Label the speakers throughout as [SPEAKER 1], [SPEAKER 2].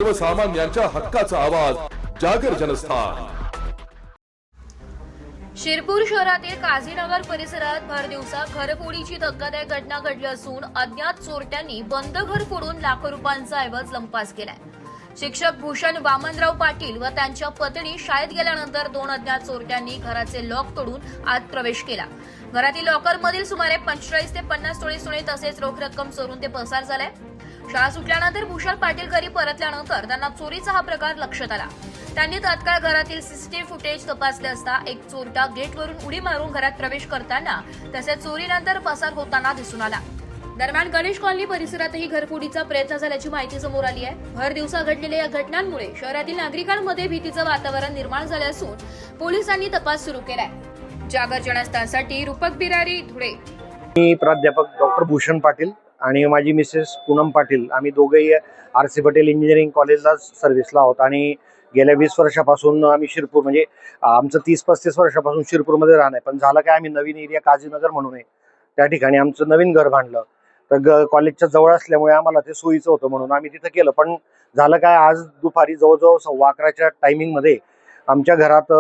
[SPEAKER 1] सर्वसामान्यांच्या हक्काचा आवाज जागर जनस्थान।
[SPEAKER 2] शिरपूर शहरातील काझीनगर परिसरात भर दिवसा घरफोडीची धक्कादायक घटना घडली असून अज्ञात चोरट्यांनी बंद घर फोडून लाखो रुपयांचा ऐवज लंपास केलाय। शिक्षक भूषण वामनराव पाटील व त्यांच्या पत्नी शाळेत गेल्यानंतर दोन अज्ञात चोरट्यांनी घराचे लॉक तोडून आत प्रवेश केला। घरातील लॉकरमधील सुमारे 45 ते 50 तोळे सोने तसेच रोख रक्कम चोरून ते पसार झाले। शाळा सुटल्यानंतर भूषण पाटील घरी परतल्यानंतर त्यांना चोरीचा हा प्रकार लक्षात आला। त्यांनी तात्काळ घरातील सीसीटीव्ही फुटेज तपासले असता एक चोरटा गेटवरून उडी मारून घरात प्रवेश करताना तसेच चोरीनंतर पसार होताना दिसून आला। दरम्यान गणेश कॉलनी परिसरातही घरफोडीचा प्रयत्न झाल्याची माहिती समोर आली आहे। भर दिवसा घडलेल्या या घटनांमुळे शहरातील नागरिकांमध्ये भीतीचं वातावरण निर्माण झाले असून पोलिसांनी तपास सुरू केलाय। जागर जनस्थानसाठी रूपक बिरारी, धुळे।
[SPEAKER 3] मी प्राध्यापक डॉक्टर भूषण पाटील आणि माझी मिसेस पूनम पाटील, आम्ही दोघेही आर.सी. पटेल इंजिनिअरिंग कॉलेजला सर्व्हिसला आहोत आणि गेल्या 20 वर्षापासून आम्ही शिरपूर म्हणजे आमचं 30-35 वर्षापासून शिरपूरमध्ये राहणं आहे। पण झालं काय, आम्ही नवीन एरिया काझीनगर म्हणून आहे त्या ठिकाणी आमचं नवीन घर बांधलं। तर कॉलेजच्या जवळ असल्यामुळे आम्हाला ते सोयीचं होतं म्हणून आम्ही तिथं केलं। पण झालं काय, आज दुपारी जवळजवळ 11:15च्या टायमिंगमध्ये आमच्या घरात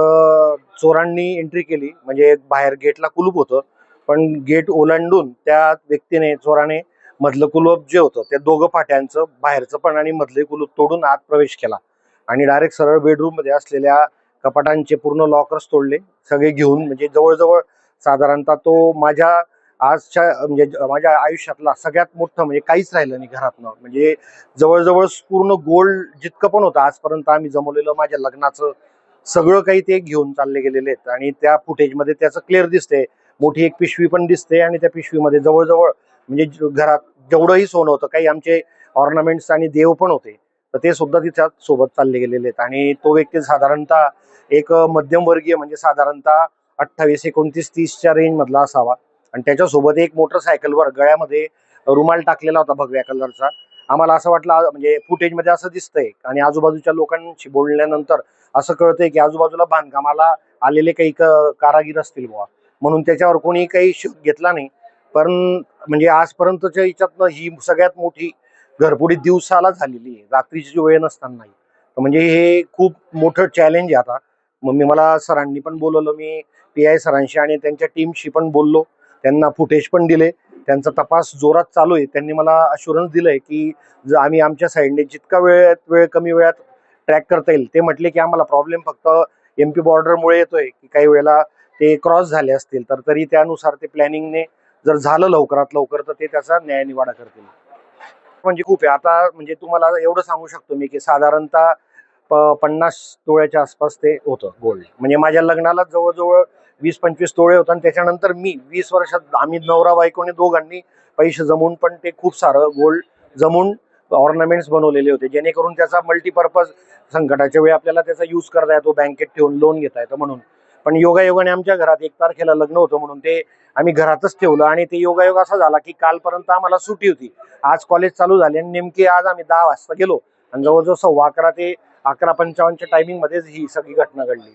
[SPEAKER 3] चोरांनी एंट्री केली। म्हणजे बाहेर गेटला कुलूप होतं, पण गेट ओलांडून त्या व्यक्तीने, चोराने मधलं कुलूप जे होतं त्या दोघं फाट्यांचं, बाहेरचं पण आणि मधले कुलूप तोडून आत प्रवेश केला आणि डायरेक्ट सरळ बेडरूम मध्ये असलेल्या कपाटांचे पूर्ण लॉकर्स तोडले सगळे घेऊन। म्हणजे जवळजवळ साधारणतः तो माझ्या आजच्या म्हणजे माझ्या आयुष्यातला सगळ्यात मोठं म्हणजे काहीच राहिलं नाही घरातनं। म्हणजे जवळजवळ पूर्ण गोल्ड जितकं पण होतं आजपर्यंत आम्ही जमवलेलं माझ्या लग्नाचं सगळं काही ते घेऊन चालले गेलेले आहेत। आणि त्या फुटेजमध्ये त्याचं क्लिअर दिसते, मोठी एक पिशवी पण दिसते आणि त्या पिशवीमध्ये जवळजवळ म्हणजे घरात जेवढंही सोनं होतं, काही आमचे ऑर्नामेंट्स आणि देव पण होते, तर ते सुद्धा तिच्या सोबत चालले गेलेले आहेत। आणि तो व्यक्ती साधारणतः एक मध्यमवर्गीय म्हणजे साधारणतः 28, 29, 30च्या रेंज मधला असावा आणि त्याच्यासोबत एक मोटरसायकलवर गळ्यामध्ये रुमाल टाकलेला होता भगव्या कलरचा। आम्हाला असं वाटलं, म्हणजे फुटेजमध्ये असं दिसतंय आणि आजूबाजूच्या लोकांशी बोलल्यानंतर असं कळतंय की आजूबाजूला बांधकामाला आलेले काही कारागीर असतील बुवा, म्हणून त्याच्यावर कोणी काही शोध घेतला नाही। पण म्हणजे आजपर्यंतच्या याच्यातनं ही सगळ्यात मोठी घरफोडी दिवसाला झालेली आहे, रात्रीची वेळ नसताना। म्हणजे हे खूप मोठं चॅलेंज आहे आता। मग मला सरांनी पण बोलवलं, मी PI सरांशी आणि त्यांच्या टीमशी पण बोललो, त्यांना फुटेज पण दिले, त्यांचा तपास जोरात चालू आहे। त्यांनी मला अश्युरन्स दिलंय की आम्ही आमच्या साईडने जितका वेळ कमी वेळात ट्रॅक करता येईल। ते म्हटले की आम्हाला प्रॉब्लेम फक्त MP बॉर्डरमुळे येतोय की काही वेळेला ते क्रॉस झाले असतील, तर तरी त्यानुसार ते प्लॅनिंगने जर झालं लवकरात लवकर तर ते त्याचा न्यायनिवाडा करतील। म्हणजे खूप आहे आता, म्हणजे तुम्हाला एवढं सांगू शकतो मी की साधारणतः 50 तोळ्याच्या आसपास ते होतं गोल्ड। म्हणजे माझ्या लग्नाला जवळजवळ 20-25 तोळे होतं आणि त्याच्यानंतर मी 20 वर्षात आम्ही नवरा बायकोने दोघांनी पैसे जमवून पण ते खूप सारं गोल्ड जमवून ऑर्नामेंट्स बनवलेले होते, जेणेकरून त्याचा मल्टीपर्पज संकटाच्या वेळी आपल्याला त्याचा यूज करता येतो, बँकेत ठेवून लोन घेता येतं म्हणून। पण योगायोगाने आमच्या घरात 1 तारखेला लग्न होतं म्हणून ते आम्ही घरातच ठेवलं आणि ते योगायोग असा झाला की कालपर्यंत आम्हाला सुट्टी होती, आज कॉलेज चालू झाले आणि नेमकी आज आम्ही 10 वाजता गेलो आणि जवळजवळ 11:15 ते 11:55च्या टायमिंग मध्येच ही सगळी घटना घडली।